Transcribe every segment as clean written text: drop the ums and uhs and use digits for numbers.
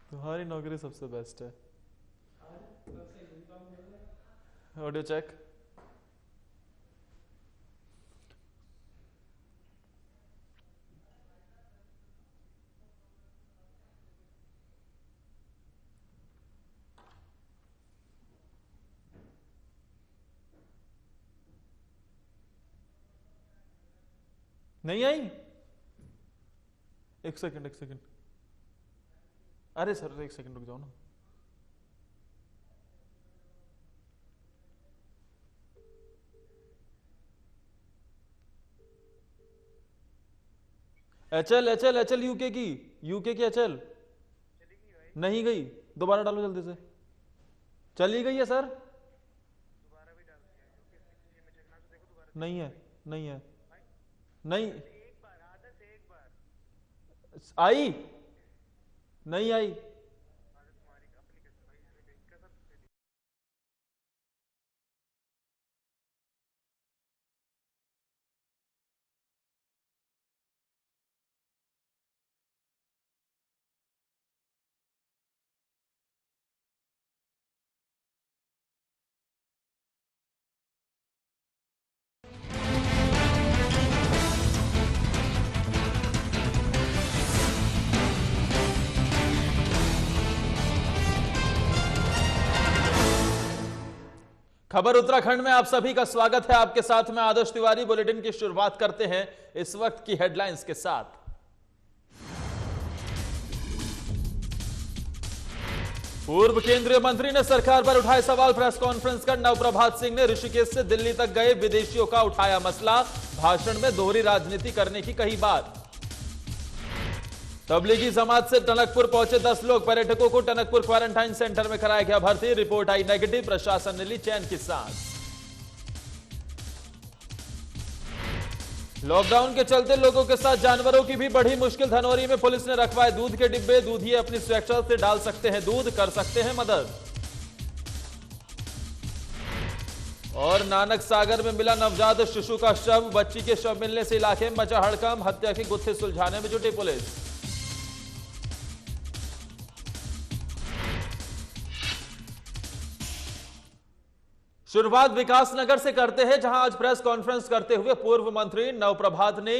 तुम्हारी नौकरी सबसे बेस्ट है। Audio check. नहीं आई? एक सेकंड एक सेकंड। अरे सर एक सेकंड रुक जाओ ना। एचएल एचएल एचएल यूके की एचएल नहीं गई। दोबारा डालो जल्दी से। चली गई है सर। नहीं है नहीं है नहीं आई नहीं आई। खबर उत्तराखंड में आप सभी का स्वागत है। आपके साथ में आदर्श तिवारी। बुलेटिन की शुरुआत करते हैं इस वक्त की हेडलाइंस के साथ। पूर्व केंद्रीय मंत्री ने सरकार पर उठाए सवाल। प्रेस कॉन्फ्रेंस कर नवप्रभात सिंह ने ऋषिकेश से दिल्ली तक गए विदेशियों का उठाया मसला। भाषण में दोहरी राजनीति करने की कही बात। तबलीगी जमात से टनकपुर पहुंचे 10 लोग। पर्यटकों को टनकपुर क्वारंटाइन सेंटर में कराया गया भर्ती। रिपोर्ट आई नेगेटिव। प्रशासन ने ली चैन की सांस। लॉकडाउन के चलते लोगों के साथ जानवरों की भी बढ़ी मुश्किल। धनौरी में पुलिस ने रखवाए दूध के डिब्बे। दूधिए अपनी स्वेच्छा से डाल सकते हैं दूध, कर सकते हैं मदद। और नानक सागर में मिला नवजात शिशु का शव। बच्ची के शव मिलने से इलाके में मचा हड़कंप। हत्या के गुत्थे सुलझाने में जुटी पुलिस। शुरुआत विकासनगर से करते हैं, जहां आज प्रेस कॉन्फ्रेंस करते हुए पूर्व मंत्री नवप्रभात ने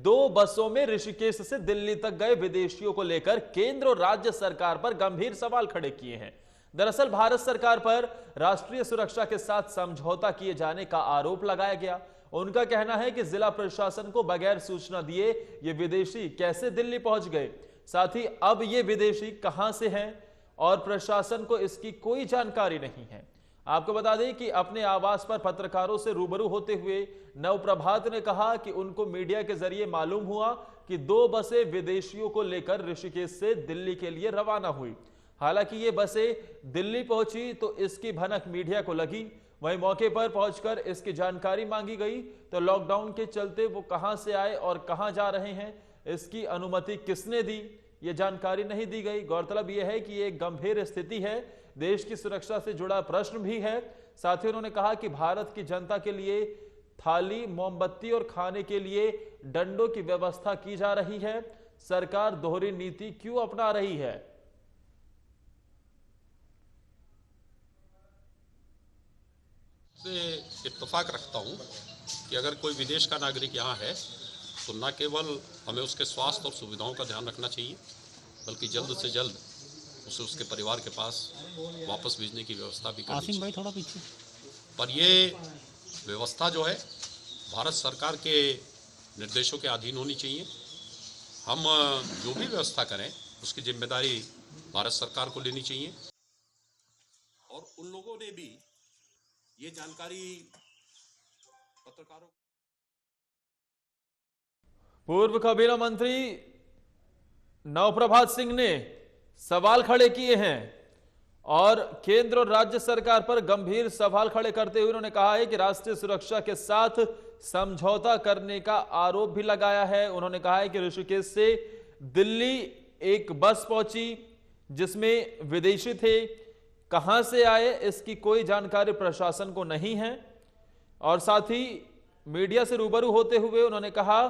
2 बसों में ऋषिकेश से दिल्ली तक गए विदेशियों को लेकर केंद्र और राज्य सरकार पर गंभीर सवाल खड़े किए हैं। दरअसल भारत सरकार पर राष्ट्रीय सुरक्षा के साथ समझौता किए जाने का आरोप लगाया गया। उनका कहना है कि जिला प्रशासन को बगैर सूचना दिए ये विदेशी कैसे दिल्ली पहुंच गए, साथ ही अब ये विदेशी कहां से हैं और प्रशासन को इसकी कोई जानकारी नहीं है। आपको बता दें कि अपने आवास पर पत्रकारों से रूबरू होते हुए नवप्रभात ने कहा कि उनको मीडिया के जरिए मालूम हुआ कि 2 बसें विदेशियों को लेकर ऋषिकेश से दिल्ली के लिए रवाना हुई। हालांकि ये बसें दिल्ली पहुंची तो इसकी भनक मीडिया को लगी। वहीं मौके पर पहुंचकर इसकी जानकारी मांगी गई तो लॉकडाउन के चलते वो कहां से आए और कहां जा रहे हैं, इसकी अनुमति किसने दी, ये जानकारी नहीं दी गई। गौरतलब यह है कि ये एक गंभीर स्थिति है, देश की सुरक्षा से जुड़ा प्रश्न भी है। साथ ही उन्होंने कहा कि भारत की जनता के लिए थाली, मोमबत्ती और खाने के लिए डंडों की व्यवस्था की जा रही है। सरकार दोहरी नीति क्यों अपना रही है? से इत्तेफाक रखता हूं कि अगर कोई विदेश का नागरिक यहाँ है तो न केवल हमें उसके स्वास्थ्य और सुविधाओं का ध्यान रखना चाहिए, बल्कि जल्द से जल्द उसे उसके परिवार के पास वापस भेजने की व्यवस्था भी करनी चाहिए। भाई थोड़ा पीछे। पर ये व्यवस्था जो है भारत सरकार के निर्देशों के अधीन होनी चाहिए। हम जो भी व्यवस्था करें उसकी जिम्मेदारी भारत सरकार को लेनी चाहिए। और उन लोगों ने भी ये जानकारी पत्रकारों। पूर्व काबीना मंत्री नवप्रभात सिंह ने सवाल खड़े किए हैं और केंद्र और राज्य सरकार पर गंभीर सवाल खड़े करते हुए उन्होंने कहा है कि राष्ट्रीय सुरक्षा के साथ समझौता करने का आरोप भी लगाया है। उन्होंने कहा है कि ऋषिकेश से दिल्ली एक बस पहुंची जिसमें विदेशी थे, कहां से आए इसकी कोई जानकारी प्रशासन को नहीं है। और साथ ही मीडिया से रूबरू होते हुए उन्होंने कहा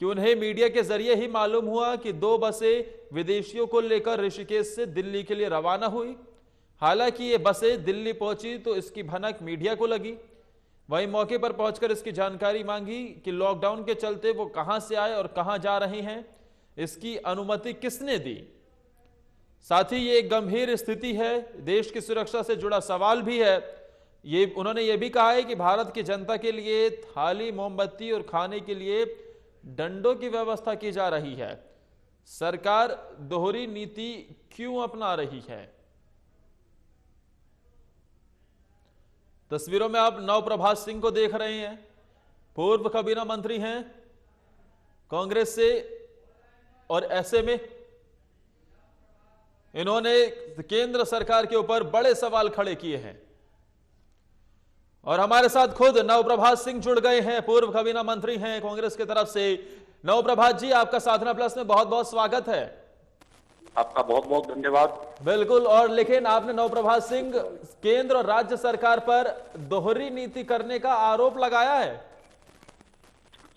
कि उन्हें मीडिया के जरिए ही मालूम हुआ कि 2 बसें विदेशियों को लेकर ऋषिकेश से दिल्ली के लिए रवाना हुई। हालांकि ये बसें दिल्ली पहुंची तो इसकी भनक मीडिया को लगी। वहीं मौके पर पहुंचकर इसकी जानकारी मांगी कि लॉकडाउन के चलते वो कहां से आए और कहां जा रहे हैं, इसकी अनुमति किसने दी। साथ ही ये एक गंभीर स्थिति है, देश की सुरक्षा से जुड़ा सवाल भी है। उन्होंने ये भी कहा है कि भारत की जनता के लिए थाली, मोमबत्ती और खाने के लिए डंडों की व्यवस्था की जा रही है। सरकार दोहरी नीति क्यों अपना रही है? तस्वीरों में आप नवप्रभात सिंह को देख रहे हैं। पूर्व कैबिनेट मंत्री हैं कांग्रेस से, और ऐसे में इन्होंने केंद्र सरकार के ऊपर बड़े सवाल खड़े किए हैं। और हमारे साथ खुद नवप्रभात सिंह जुड़ गए हैं, पूर्व कैबिनेट मंत्री हैं कांग्रेस की तरफ से। नवप्रभात जी, आपका साधना प्लस में बहुत बहुत स्वागत है। आपका बहुत बहुत धन्यवाद। बिल्कुल। और लेकिन आपने नवप्रभात सिंह केंद्र और राज्य सरकार पर दोहरी नीति करने का आरोप लगाया है।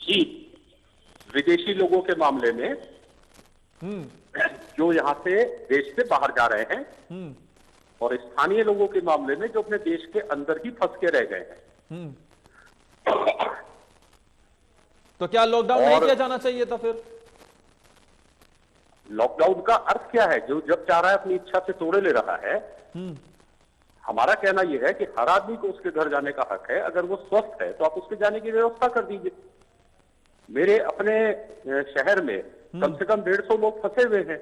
जी, विदेशी लोगों के मामले में जो यहाँ से देश से बाहर जा रहे हैं, और स्थानीय लोगों के मामले में जो अपने देश के अंदर ही फंस के रह गए हैं। तो क्या लॉकडाउन नहीं किया जाना चाहिए था फिर? लॉकडाउन का अर्थ क्या है? जो जब चाह रहा है अपनी इच्छा से तोड़े ले रहा है। हमारा कहना यह है कि हर आदमी को उसके घर जाने का हक है। अगर वो स्वस्थ है तो आप उसके जाने की व्यवस्था कर दीजिए। मेरे अपने शहर में कम से कम 150 लोग फंसे हुए हैं,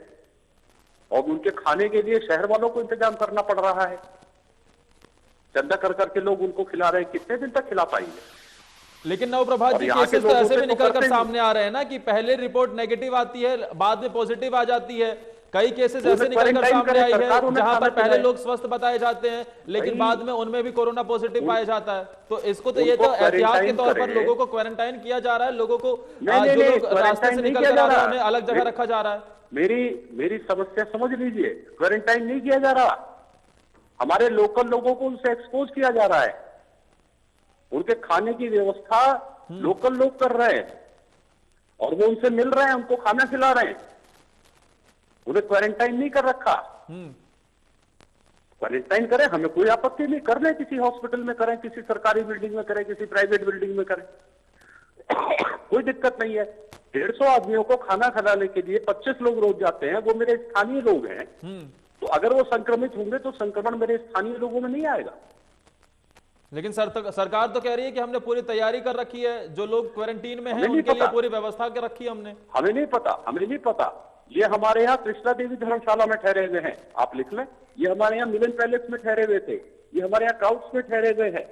और उनके खाने के लिए शहर वालों को इंतजाम करना पड़ रहा है। चंदा कर करके लोग उनको खिला रहे हैं। कितने दिन तक खिला पाएंगे? लेकिन नवप्रभात जी, केसेस तो ऐसे भी निकल कर सामने आ रहे हैं ना कि पहले रिपोर्ट नेगेटिव आती है, बाद में पॉजिटिव आ जाती है। कई केसेस ऐसे निकल कर सामने आई है जहां पर पहले लोग स्वस्थ बताए जाते हैं, लेकिन बाद में उनमें भी कोरोना पॉजिटिव पाया जाता है। तो इसको तो ये तो एहतियात के तौर पर लोगों को क्वारंटाइन किया जा रहा है। लोगों को जो लोग रास्ते से निकल कर आ रहे हैं उन्हें अलग जगह रखा जा रहा है। मेरी समस्या समझ लीजिए। क्वारंटाइन नहीं किया जा रहा, हमारे लोकल लोगों को उनसे एक्सपोज किया जा रहा है। उनके खाने की व्यवस्था लोकल लोग कर रहे हैं, और वो उनसे मिल रहे हैं, उनको खाना खिला रहे हैं। उन्हें क्वारंटाइन नहीं कर रखा। क्वारंटाइन करें, हमें कोई आपत्ति नहीं। कर लें, किसी हॉस्पिटल में करें, किसी सरकारी बिल्डिंग में करें, किसी प्राइवेट बिल्डिंग में करें, कोई दिक्कत नहीं है। 150 आदमियों को खाना खिलाने के लिए 25 लोग रोज जाते हैं, वो मेरे स्थानीय लोग हैं। तो अगर वो संक्रमित होंगे तो संक्रमण मेरे स्थानीय लोगों में नहीं आएगा। लेकिन सरकार तो कह रही है कि हमने पूरी तैयारी कर रखी है, जो लोग क्वारंटीन में हैं उनके लिए पूरी व्यवस्था कर रखी है हमने। हमें नहीं पता। ये हमारे यहाँ कृष्णा देवी धर्मशाला में ठहरे हुए हैं, आप लिख लें। ये हमारे यहाँ मिलन पैलेस में ठहरे हुए थे। ये हमारे यहाँ ट्राउट्स में ठहरे हुए हैं।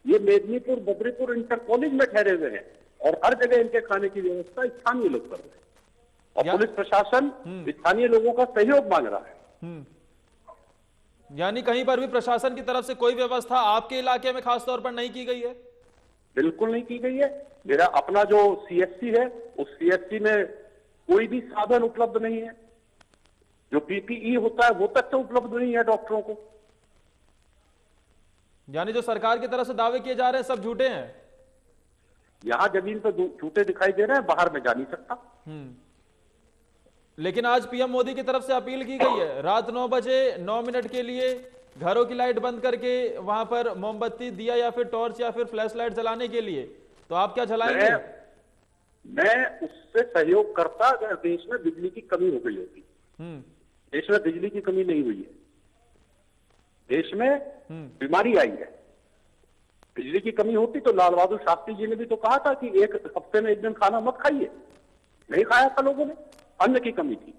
ये मेदिनीपुर बद्रीपुर इंटर कॉलेज में ठहरे हुए हैं, और हर जगह इनके खाने की व्यवस्था स्थानीय लोग कर रहे हैं। और पुलिस प्रशासन स्थानीय लोगों का सहयोग मांग रहा है। यानी कहीं पर भी प्रशासन की तरफ से कोई व्यवस्था आपके इलाके में खास तौर पर नहीं की गई है? बिल्कुल नहीं की गई है। मेरा अपना जो सीएचसी है, उस सीएचसी में कोई भी साधन उपलब्ध नहीं है। जो पीपीई होता है वो तक तो उपलब्ध नहीं है डॉक्टरों को। यानी जो सरकार की तरफ से दावे किए जा रहे हैं सब झूठे हैं। यहां जमीन पर झूठे दिखाई दे रहे हैं, बाहर में जा नहीं सकता। लेकिन आज पीएम मोदी की तरफ से अपील की गई है, रात 9 बजे 9 मिनट के लिए घरों की लाइट बंद करके वहां पर मोमबत्ती, दिया या फिर टॉर्च या फिर फ्लैश लाइट जलाने के लिए। तो आप क्या जलाएंगे? मैं उससे सहयोग करता अगर देश में बिजली की कमी हो गई होती। देश में बिजली की कमी नहीं हुई है। देश में बीमारी आई है। बिजली की कमी होती तो लाल बहादुर शास्त्री जी ने भी तो कहा था कि एक हफ्ते में एक दिन खाना मत खाइए। नहीं खाया था लोगों ने, अन्न की कमी थी।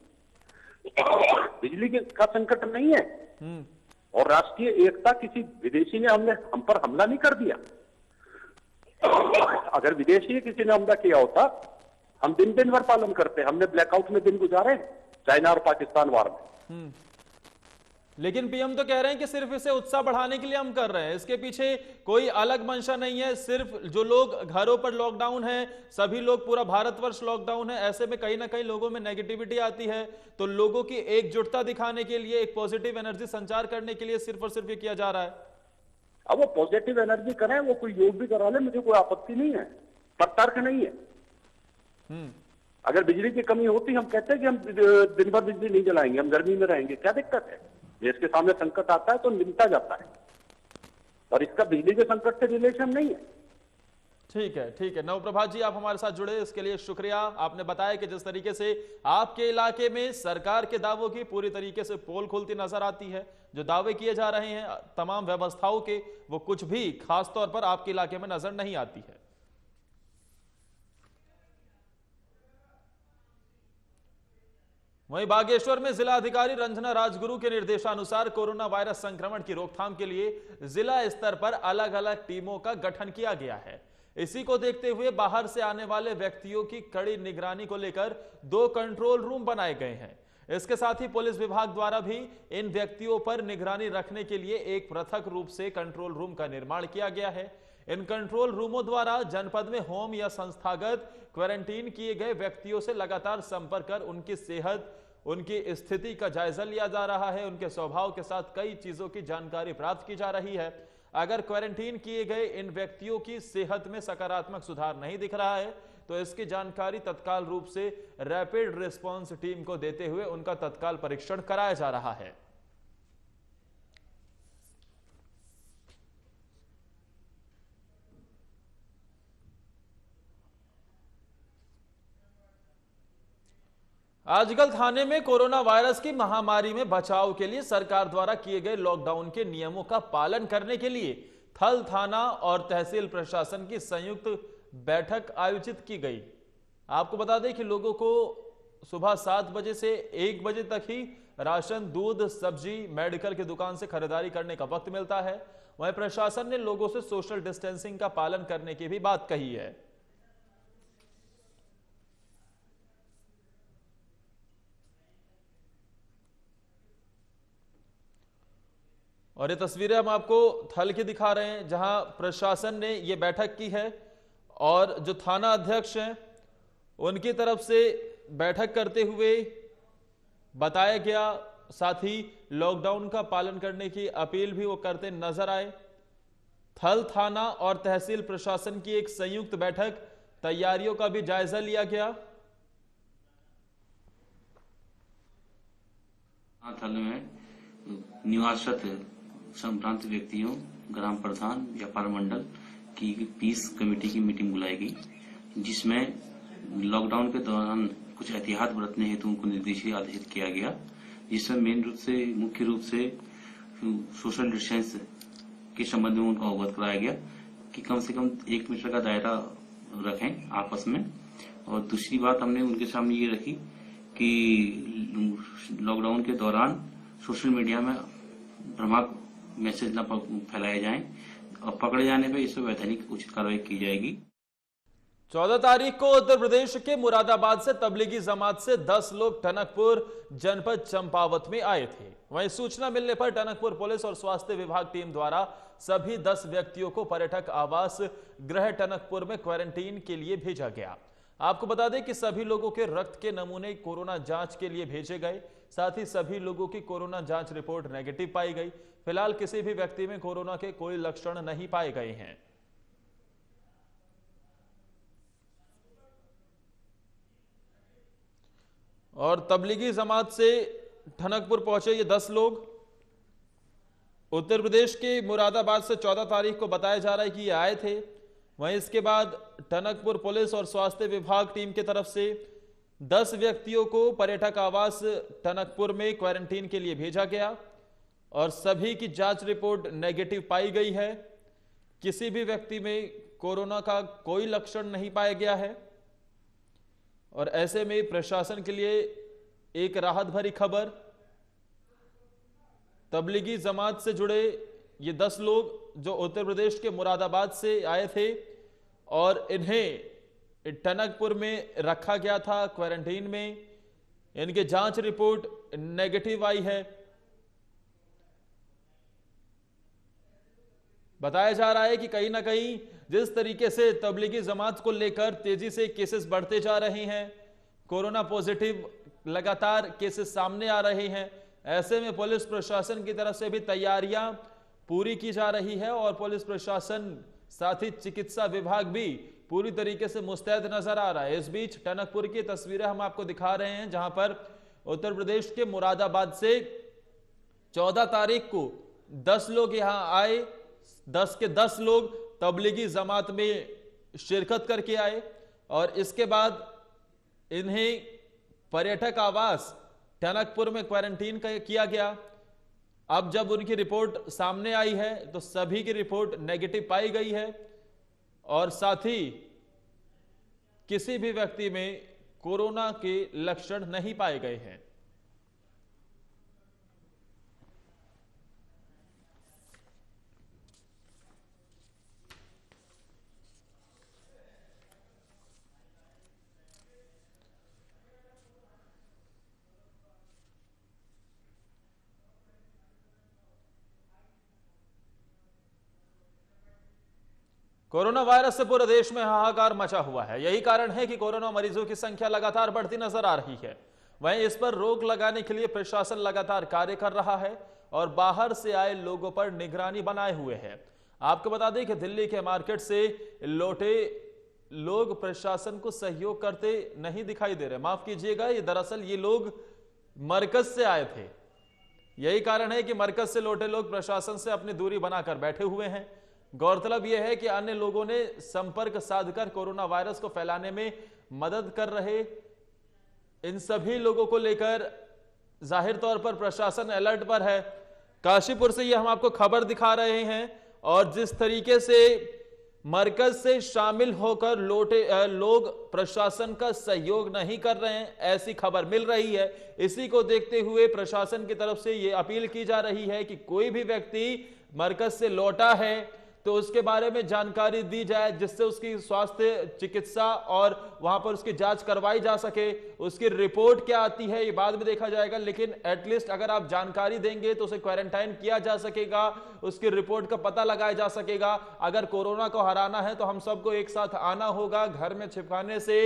बिजली का संकट नहीं है। और राष्ट्रीय एकता, किसी विदेशी ने हम पर हमला नहीं कर दिया। अगर विदेशी किसी ने हमला किया होता, हम दिन भर पालन करते। हमने ब्लैकआउट में दिन गुजारे चाइना और पाकिस्तान वार में। लेकिन पीएम तो कह रहे हैं कि सिर्फ इसे उत्साह बढ़ाने के लिए हम कर रहे हैं, इसके पीछे कोई अलग मंशा नहीं है। सिर्फ जो लोग घरों पर लॉकडाउन है, सभी लोग, पूरा भारतवर्ष लॉकडाउन है, ऐसे में कहीं ना कहीं लोगों में नेगेटिविटी आती है। तो लोगों की एकजुटता दिखाने के लिए, एक पॉजिटिव एनर्जी संचार करने के लिए सिर्फ और सिर्फ ये किया जा रहा है। अब वो पॉजिटिव एनर्जी करें, वो कोई योग भी करा ले, मुझे कोई आपत्ति नहीं है, पर तर्क नहीं है। अगर बिजली की कमी होती, हम कहते हैं कि हम दिन भर बिजली नहीं जलाएंगे, हम गर्मी में रहेंगे, क्या दिक्कत है? देश के सामने संकट आता है तो निपटा जाता है, और इसका बिजली के संकट से रिलेशन नहीं है। ठीक है नवप्रभात जी, आप हमारे साथ जुड़े इसके लिए शुक्रिया। आपने बताया कि जिस तरीके से आपके इलाके में सरकार के दावों की पूरी तरीके से पोल खुलती नजर आती है, जो दावे किए जा रहे हैं तमाम व्यवस्थाओं के, वो कुछ भी खास तौर पर आपके इलाके में नजर नहीं आती है। वहीं बागेश्वर में जिला अधिकारी रंजना राजगुरु के निर्देशानुसार कोरोना वायरस संक्रमण की रोकथाम के लिए जिला स्तर पर अलग अलग टीमों का गठन किया गया है। इसी को देखते हुए बाहर से आने वाले व्यक्तियों की कड़ी निगरानी को लेकर 2 कंट्रोल रूम बनाए गए हैं। इसके साथ ही पुलिस विभाग द्वारा भी इन व्यक्तियों पर निगरानी रखने के लिए एक पृथक रूप से कंट्रोल रूम का निर्माण किया गया है। इन कंट्रोल रूमों द्वारा जनपद में होम या संस्थागत क्वारंटीन किए गए व्यक्तियों से लगातार संपर्क कर उनकी सेहत, उनकी स्थिति का जायजा लिया जा रहा है। उनके स्वभाव के साथ कई चीजों की जानकारी प्राप्त की जा रही है। अगर क्वारंटीन किए गए इन व्यक्तियों की सेहत में सकारात्मक सुधार नहीं दिख रहा है तो इसकी जानकारी तत्काल रूप से रैपिड रिस्पांस टीम को देते हुए उनका तत्काल परीक्षण कराया जा रहा है। आजकल थाने में कोरोना वायरस की महामारी में बचाव के लिए सरकार द्वारा किए गए लॉकडाउन के नियमों का पालन करने के लिए थल थाना और तहसील प्रशासन की संयुक्त बैठक आयोजित की गई। आपको बता दें कि लोगों को सुबह 7 बजे से 1 बजे तक ही राशन, दूध, सब्जी, मेडिकल की दुकान से खरीदारी करने का वक्त मिलता है। वहीं प्रशासन ने लोगों से सोशल डिस्टेंसिंग का पालन करने की भी बात कही है। और ये तस्वीरें हम आपको थल की दिखा रहे हैं जहां प्रशासन ने ये बैठक की है और जो थाना अध्यक्ष हैं उनकी तरफ से बैठक करते हुए बताया गया, साथ ही लॉकडाउन का पालन करने की अपील भी वो करते नजर आए। थल थाना और तहसील प्रशासन की एक संयुक्त बैठक, तैयारियों का भी जायजा लिया गया। थल में निवासरत संक्रांत व्यक्तियों, ग्राम प्रधान, व्यापार मंडल की पीस कमेटी की मीटिंग बुलाई गई, जिसमें लॉकडाउन के दौरान कुछ एहतियात बरतने हेतु उनको निर्देश आदेशित किया गया, जिसमें मुख्य रूप से सोशल डिस्टेंस के संबंध में उनको अवगत कराया गया कि कम से कम 1 मीटर का दायरा रखें आपस में। और दूसरी बात हमने उनके सामने ये रखी कि लॉकडाउन के दौरान सोशल मीडिया में भ्रामक मैसेज न फैलाए जाएं और पकड़े जाने पर इस पर वैधानिक उचित कार्रवाई की जाएगी। 14 तारीख को उत्तर प्रदेश के मुरादाबाद से तबलीगी जमात से 10 लोग टनकपुर जनपद चंपावत में आए थे। वहीं सूचना मिलने पर टनकपुर पुलिस और स्वास्थ्य विभाग टीम द्वारा सभी 10 व्यक्तियों को पर्यटक आवास गृह टनकपुर में क्वारंटीन के लिए भेजा गया। आपको बता दें कि सभी लोगों के रक्त के नमूने कोरोना जांच के लिए भेजे गए, साथ ही सभी लोगों की कोरोना जांच रिपोर्ट नेगेटिव पाई गई। फिलहाल किसी भी व्यक्ति में कोरोना के कोई लक्षण नहीं पाए गए हैं। और तबलीगी जमात से टनकपुर पहुंचे ये 10 लोग उत्तर प्रदेश के मुरादाबाद से 14 तारीख को बताया जा रहा है कि ये आए थे। वहीं इसके बाद टनकपुर पुलिस और स्वास्थ्य विभाग टीम की तरफ से 10 व्यक्तियों को पर्यटक आवास टनकपुर में क्वारंटीन के लिए भेजा गया और सभी की जांच रिपोर्ट नेगेटिव पाई गई है। किसी भी व्यक्ति में कोरोना का कोई लक्षण नहीं पाया गया है। और ऐसे में प्रशासन के लिए एक राहत भरी खबर, तबलीगी जमात से जुड़े ये 10 लोग जो उत्तर प्रदेश के मुरादाबाद से आए थे और इन्हें टनकपुर में रखा गया था क्वारंटीन में, इनके जांच रिपोर्ट नेगेटिव आई है। बताया जा रहा है कि कहीं ना कहीं जिस तरीके से तबलीगी जमात को लेकर तेजी से केसेस बढ़ते जा रहे हैं, कोरोना पॉजिटिव लगातार केसेस सामने आ रहे हैं, ऐसे में पुलिस प्रशासन की तरफ से भी तैयारियां पूरी की जा रही है और पुलिस प्रशासन साथ ही चिकित्सा विभाग भी पूरी तरीके से मुस्तैद नजर आ रहा है। इस बीच टनकपुर की तस्वीरें हम आपको दिखा रहे हैं, जहां पर उत्तर प्रदेश के मुरादाबाद से 14 तारीख को 10 लोग यहां आए। 10 के 10 लोग तबलीगी जमात में शिरकत करके आए और इसके बाद इन्हें पर्यटक आवास टनकपुर में क्वारंटीन किया गया। अब जब उनकी रिपोर्ट सामने आई है तो सभी की रिपोर्ट नेगेटिव पाई गई है और साथ ही किसी भी व्यक्ति में कोरोना के लक्षण नहीं पाए गए हैं। कोरोना वायरस से पूरे देश में हाहाकार मचा हुआ है। यही कारण है कि कोरोना मरीजों की संख्या लगातार बढ़ती नजर आ रही है। वहीं इस पर रोक लगाने के लिए प्रशासन लगातार कार्य कर रहा है और बाहर से आए लोगों पर निगरानी बनाए हुए है। आपको बता दें कि दिल्ली के मार्केट से लौटे लोग प्रशासन को सहयोग करते नहीं दिखाई दे रहे। माफ कीजिएगा, ये दरअसल ये लोग मरकज से आए थे। यही कारण है कि मरकज से लौटे लोग प्रशासन से अपनी दूरी बनाकर बैठे हुए हैं। गौरतलब यह है कि अन्य लोगों ने संपर्क साधकर कोरोना वायरस को फैलाने में मदद कर रहे इन सभी लोगों को लेकर जाहिर तौर पर प्रशासन अलर्ट पर है। काशीपुर से यह हम आपको खबर दिखा रहे हैं और जिस तरीके से मरकज से शामिल होकर लौटे लोग प्रशासन का सहयोग नहीं कर रहे हैं, ऐसी खबर मिल रही है। इसी को देखते हुए प्रशासन की तरफ से यह अपील की जा रही है कि कोई भी व्यक्ति मरकज से लौटा है तो उसके बारे में जानकारी दी जाए, जिससे उसकी स्वास्थ्य चिकित्सा और वहां पर उसकी जांच करवाई जा सके। उसकी रिपोर्ट क्या आती है ये बाद में देखा जाएगा, लेकिन एटलीस्ट अगर आप जानकारी देंगे तो उसे क्वारंटाइन किया जा सकेगा, उसकी रिपोर्ट का पता लगाया जा सकेगा। अगर कोरोना को हराना है तो हम सबको एक साथ आना होगा। घर में छिपकाने से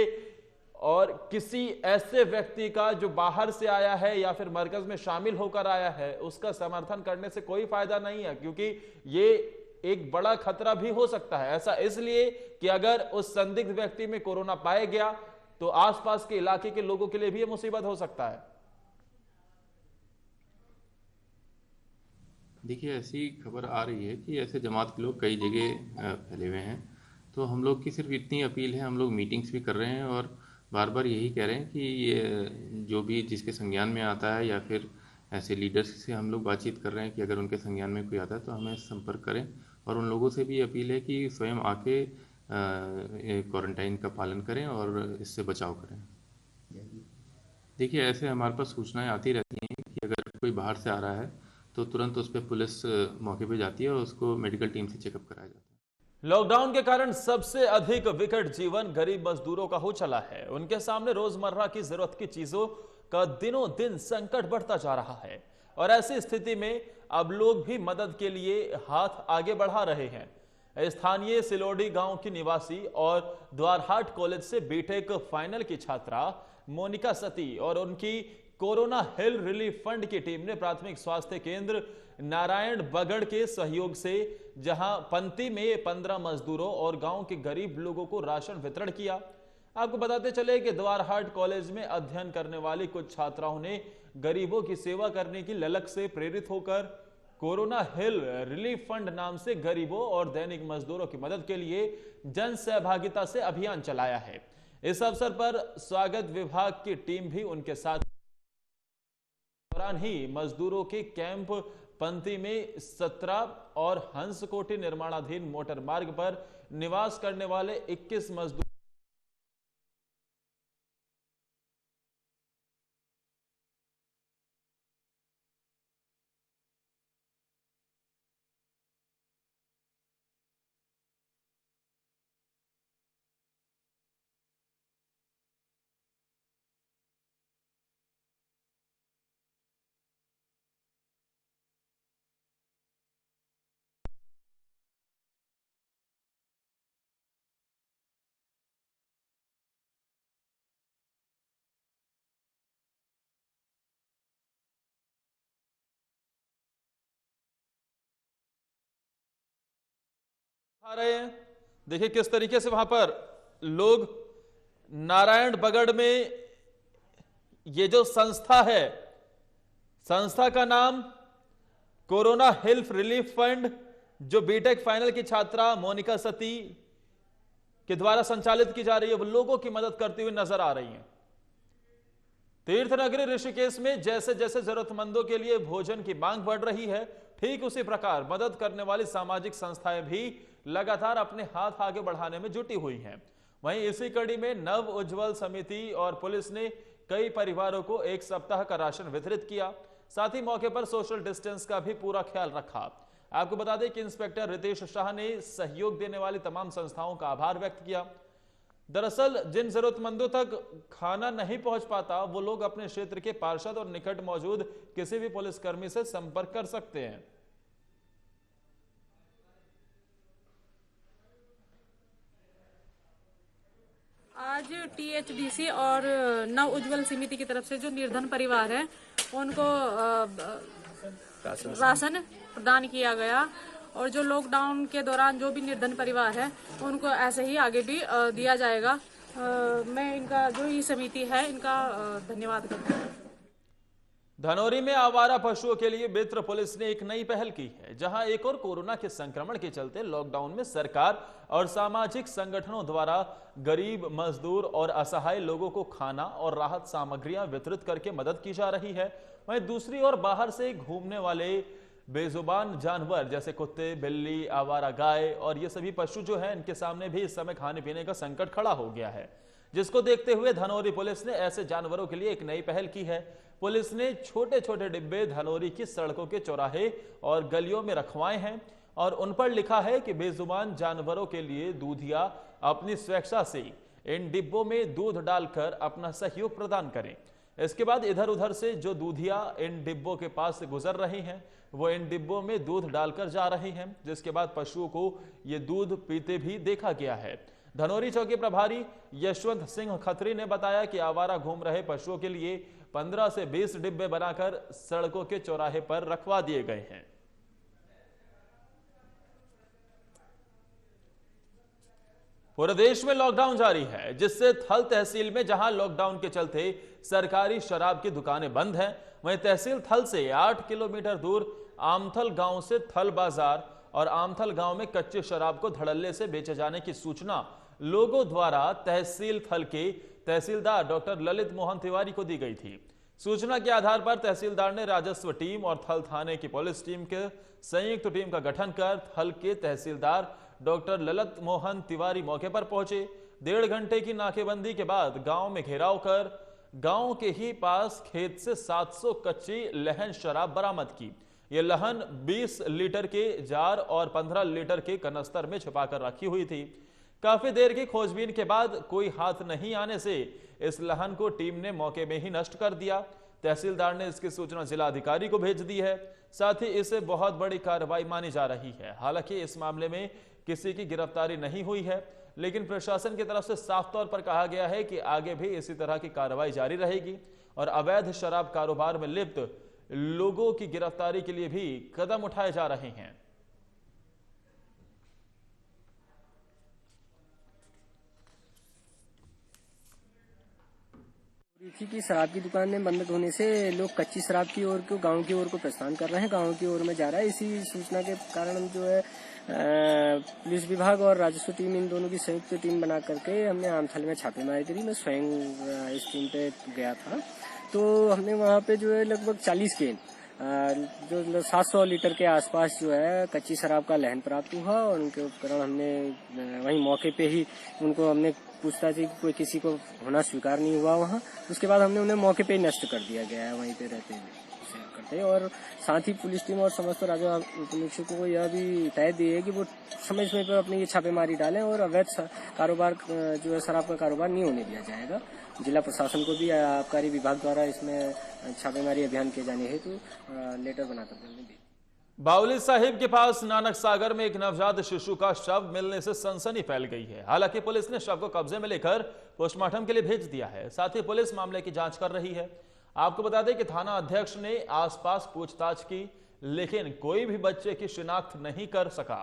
और किसी ऐसे व्यक्ति का जो बाहर से आया है या फिर मरकज में शामिल होकर आया है उसका समर्थन करने से कोई फायदा नहीं है, क्योंकि ये एक बड़ा खतरा भी हो सकता है। ऐसा इसलिए कि अगर उस संदिग्ध व्यक्ति में कोरोना पाया गया तो आसपास के इलाके के लोगों के लिए भी यह मुसीबत हो सकता है। देखिए, ऐसी खबर आ रही है कि ऐसे जमात के लोग कई जगह फैले हुए हैं। तो हम लोग की सिर्फ इतनी अपील है, हम लोग मीटिंग्स भी कर रहे हैं और बार बार यही कह रहे हैं कि ये जो भी जिसके संज्ञान में आता है या फिर ऐसे लीडर्स से हम लोग बातचीत कर रहे हैं कि अगर उनके संज्ञान में कोई आता है तो हमें संपर्क करें। और उन लोगों से भी अपील है कि स्वयं आके क्वारंटाइन का पालन करें और इससे बचाव करें। देखिए, ऐसे हमारे पास सूचनाएं आती रहती हैं कि अगर कोई बाहर से आ रहा है तो तुरंत उस पर पुलिस मौके पे जाती है और उसको मेडिकल टीम से चेकअप कराया जाता है। लॉकडाउन के कारण सबसे अधिक विकट जीवन गरीब मजदूरों का हो चला है। उनके सामने रोजमर्रा की जरूरत की चीजों का दिनों दिन संकट बढ़ता जा रहा है और ऐसी स्थिति में अब लोग भी मदद के लिए हाथ आगे बढ़ा रहे हैं। स्थानीय सिलोडी गांव की निवासी और द्वारहाट कॉलेज से बीटेक फाइनल की छात्रा मोनिका सती और उनकी कोरोना हेल्थ रिलीफ फंड की टीम ने प्राथमिक स्वास्थ्य केंद्र नारायण बगड़ के सहयोग से जहां पंक्ति में 15 मजदूरों और गांव के गरीब लोगों को राशन वितरण किया। आपको बताते चले कि द्वारहाट कॉलेज में अध्ययन करने वाली कुछ छात्राओं ने गरीबों की सेवा करने की ललक से प्रेरित होकर कोरोना हेल्थ रिलीफ फंड नाम से गरीबों और दैनिक मजदूरों की मदद के लिए जन सहभागिता से अभियान चलाया है। इस अवसर पर स्वागत विभाग की टीम भी उनके साथ दौरान ही मजदूरों के कैंप पंक्ति में 17 और हंसकोटी निर्माणाधीन मोटर मार्ग पर निवास करने वाले 21 मजदूर आ रहे हैं। देखिए किस तरीके से वहां पर लोग नारायण बगड़ में ये जो संस्था है, संस्था का नाम कोरोना हेल्थ रिलीफ फंड, जो बीटेक फाइनल की छात्रा मोनिका सती के द्वारा संचालित की जा रही है, वो लोगों की मदद करती हुई नजर आ रही हैं। तीर्थनगरी ऋषिकेश में जैसे जैसे जरूरतमंदों के लिए भोजन की मांग बढ़ रही है, ठीक उसी प्रकार मदद करने वाली सामाजिक संस्थाएं भी लगातार अपने हाथ आगे बढ़ाने में जुटी हुई हैं। वहीं इसी कड़ी में नव उज्ज्वल समिति और पुलिस ने कई परिवारों को 1 सप्ताह का राशन वितरित किया। साथ ही मौके पर सोशल डिस्टेंस का भी पूरा ख्याल रखा। आपको बता दें कि इंस्पेक्टर रितेश शाह ने सहयोग देने वाली तमाम संस्थाओं का आभार व्यक्त किया। दरअसल जिन जरूरतमंदों तक खाना नहीं पहुंच पाता, वो लोग अपने क्षेत्र के पार्षद और निकट मौजूद किसी भी पुलिसकर्मी से संपर्क कर सकते हैं। आज टीएचडीसी और नव उज्ज्वल समिति की तरफ से जो निर्धन परिवार है उनको राशन प्रदान किया गया, और जो लॉकडाउन के दौरान जो भी निर्धन परिवार है उनको ऐसे ही आगे भी दिया जाएगा। मैं इनका जो ये समिति है इनका धन्यवाद करती हूँ। धनौरी में आवारा पशुओं के लिए मित्र पुलिस ने एक नई पहल की है, जहां एक और कोरोना के संक्रमण के चलते लॉकडाउन में सरकार और सामाजिक संगठनों द्वारा गरीब, मजदूर और असहाय लोगों को खाना और राहत सामग्रियां वितरित करके मदद की जा रही है। वहीं दूसरी ओर बाहर से घूमने वाले बेजुबान जानवर जैसे कुत्ते, बिल्ली, आवारा गाय और ये सभी पशु जो है, इनके सामने भी इस समय खाने पीने का संकट खड़ा हो गया है, जिसको देखते हुए धनौरी पुलिस ने ऐसे जानवरों के लिए एक नई पहल की है। पुलिस ने छोटे छोटे डिब्बे धनौरी की सड़कों के चौराहे और गलियों में रखवाए हैं और उन पर लिखा है कि बेजुबान जानवरों के लिए दूधिया अपनी स्वेच्छा से इन डिब्बों में दूध डालकर अपना सहयोग प्रदान करें। इसके बाद इधर उधर से जो दूधिया इन डिब्बों के पास से गुजर रहे हैं, वो इन डिब्बों में दूध डालकर जा रहे हैं, जिसके बाद पशुओं को ये दूध पीते भी देखा गया है। धनौरी चौकी प्रभारी यशवंत सिंह खत्री ने बताया कि आवारा घूम रहे पशुओं के लिए 15 से 20 डिब्बे बनाकर सड़कों के चौराहे पर रखवा दिए गए हैं। पूरे देश में लॉकडाउन जारी है, जिससे थल तहसील में जहां लॉकडाउन के चलते सरकारी शराब की दुकानें बंद हैं, वहीं तहसील थल से 8 किलोमीटर दूर आमथल गांव से थल बाजार और आमथल गांव में कच्चे शराब को धड़ल्ले से बेचे जाने की सूचना लोगों द्वारा तहसील थल के तहसीलदार डॉक्टर ललित मोहन तिवारी को दी गई थी। सूचना के आधार पर तहसीलदार ने राजस्व टीम और थल थाने की पुलिस टीम के संयुक्त टीम का गठन कर थल के तहसीलदार डॉक्टर ललित मोहन तिवारी मौके पर पहुंचे। 1.5 घंटे की नाकेबंदी के बाद गांव में घेराव कर गांव के ही पास खेत से 700 कच्ची लहन शराब बरामद की। यह लहन 20 लीटर के जार और 15 लीटर के कनस्तर में छिपाकर रखी हुई थी। काफी देर की खोजबीन के बाद कोई हाथ नहीं आने से इस लहन को टीम ने मौके में ही नष्ट कर दिया। तहसीलदार ने इसकी सूचना जिलाधिकारी को भेज दी है। साथ ही इसे बहुत बड़ी कार्रवाई मानी जा रही है। हालांकि इस मामले में किसी की गिरफ्तारी नहीं हुई है, लेकिन प्रशासन की तरफ से साफ तौर पर कहा गया है कि आगे भी इसी तरह की कार्रवाई जारी रहेगी और अवैध शराब कारोबार में लिप्त लोगों की गिरफ्तारी के लिए भी कदम उठाए जा रहे हैं। की शराब की दुकानें बंद होने से लोग कच्ची शराब की ओर को गांव की ओर को प्रस्थान कर रहे हैं, गांव की ओर में जा रहा है। इसी सूचना के कारण जो है पुलिस विभाग और राजस्व टीम, इन दोनों की संयुक्त टीम बना करके हमने आमथल में छापेमारी करी। मैं स्वयं इस टीम पे गया था, तो हमने वहाँ पे जो है लगभग 40 केन जो 700 लीटर के आसपास जो है कच्ची शराब का लहन प्राप्त हुआ और उनके उपकरण हमने वहीं मौके पे ही उनको हमने पूछताछ की, कोई किसी को होना स्वीकार नहीं हुआ वहाँ। उसके बाद हमने उन्हें मौके पे ही नष्ट कर दिया गया है वहीं पे रहते हुए करते। और साथ ही पुलिस टीम और समस्त राजस्व उपनिरीक्षकों को यह भी हिदायत दी है कि वो समय समय पर अपनी ये छापेमारी डालें और अवैध कारोबार जो है शराब का कारोबार नहीं होने दिया जाएगा। जिला प्रशासन को भी आबकारी विभाग द्वारा इसमें छापेमारी अभियान किए जाने हेतु लेटर बनाकर देने दी। बाउली साहिब के पास नानक सागर में एक नवजात शिशु का शव मिलने से सनसनी फैल गई है। हालांकि पुलिस ने शव को कब्जे में लेकर पोस्टमार्टम के लिए भेज दिया है। साथ ही पुलिस मामले की जांच कर रही है। आपको बता दें कि थाना अध्यक्ष ने आसपास पूछताछ की, लेकिन कोई भी बच्चे की शिनाख्त नहीं कर सका।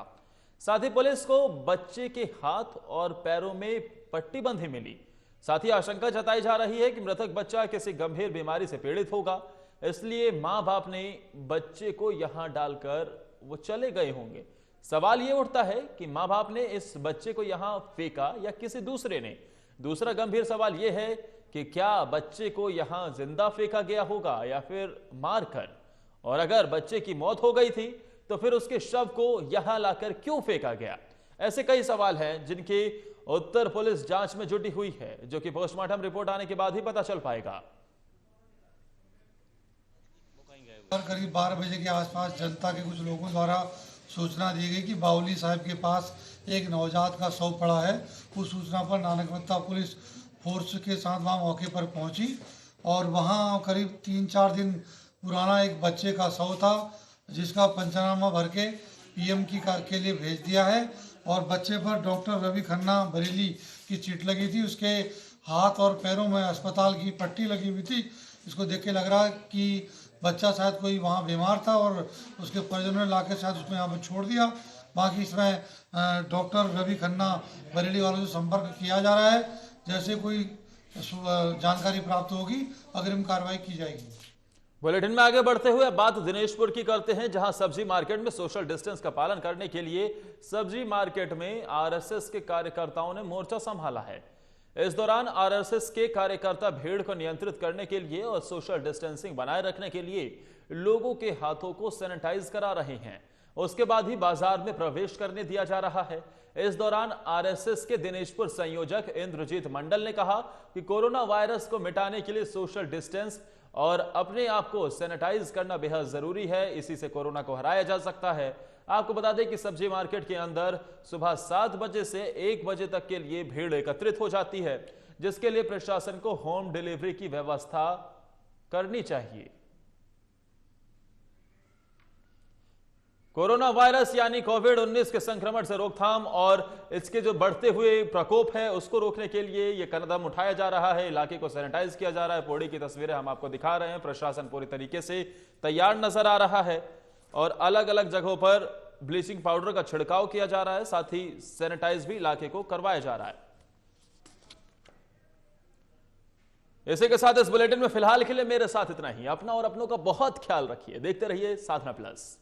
साथ ही पुलिस को बच्चे के हाथ और पैरों में पट्टी बंधी मिली। साथ ही आशंका जताई जा रही है कि मृतक बच्चा किसी गंभीर बीमारी से पीड़ित होगा, इसलिए मां बाप ने बच्चे को यहां डालकर वो चले गए होंगे। सवाल ये उठता है कि मां बाप ने इस बच्चे को यहां फेंका या किसी दूसरे ने। दूसरा गंभीर सवाल यह है कि क्या बच्चे को यहां जिंदा फेंका गया होगा या फिर मारकर, और अगर बच्चे की मौत हो गई थी तो फिर उसके शव को यहां लाकर क्यों फेंका गया। ऐसे कई सवाल हैं जिनके उत्तर पुलिस जांच में जुटी हुई है, जो कि पोस्टमार्टम रिपोर्ट आने के बाद ही पता चल पाएगा। करीब 12 बजे के आसपास जनता के कुछ लोगों द्वारा सूचना दी गई कि बाउली साहब के पास एक नवजात का शव पड़ा है। उस सूचना पर नानकमत्ता पुलिस फोर्स के साथ वहां मौके पर पहुंची और वहां करीब 3-4 दिन पुराना एक बच्चे का शव था, जिसका पंचनामा भर के पीएम के लिए भेज दिया है। और बच्चे पर डॉक्टर रवि खन्ना बरेली की चिट लगी थी, उसके हाथ और पैरों में अस्पताल की पट्टी लगी हुई थी। इसको देख के लग रहा है कि बच्चा शायद कोई वहाँ बीमार था और उसके परिजनों ने लाके शायद उसको यहाँ पर छोड़ दिया। बाकी इसमें डॉक्टर रवि खन्ना बरेली वालों से संपर्क किया जा रहा है। जैसे कोई जानकारी प्राप्त होगी अग्रिम कार्रवाई की जाएगी। बुलेटिन में आगे बढ़ते हुए बात दिनेशपुर की करते हैं, जहां सब्जी मार्केट में सोशल डिस्टेंस का पालन करने के लिए सब्जी मार्केट में आरएसएस के कार्यकर्ताओं ने मोर्चा संभाला है। इस दौरान आरएसएस के कार्यकर्ता भीड़ को नियंत्रित करने के लिए और सोशल डिस्टेंसिंग बनाए रखने के लिए लोगों के हाथों को सैनिटाइज करा रहे हैं। उसके बाद ही बाजार में प्रवेश करने दिया जा रहा है। इस दौरान आरएसएस के दिनेशपुर संयोजक इंद्रजीत मंडल ने कहा कि कोरोना वायरस को मिटाने के लिए सोशल डिस्टेंस और अपने आप को सैनिटाइज करना बेहद जरूरी है, इसी से कोरोना को हराया जा सकता है। आपको बता दें कि सब्जी मार्केट के अंदर सुबह 7 बजे से 1 बजे तक के लिए भीड़ एकत्रित हो जाती है, जिसके लिए प्रशासन को होम डिलीवरी की व्यवस्था करनी चाहिए। कोरोना वायरस यानी कोविड-19 के संक्रमण से रोकथाम और इसके जो बढ़ते हुए प्रकोप है उसको रोकने के लिए यह कदम उठाया जा रहा है। इलाके को सैनिटाइज किया जा रहा है। पौड़ी की तस्वीरें हम आपको दिखा रहे हैं। प्रशासन पूरी तरीके से तैयार नजर आ रहा है और अलग अलग जगहों पर ब्लीचिंग पाउडर का छिड़काव किया जा रहा है, साथ ही सैनिटाइज भी इलाके को करवाया जा रहा है। इसी के साथ इस बुलेटिन में फिलहाल के लिए मेरे साथ इतना ही। अपना और अपनों का बहुत ख्याल रखिए। देखते रहिए साधना प्लस।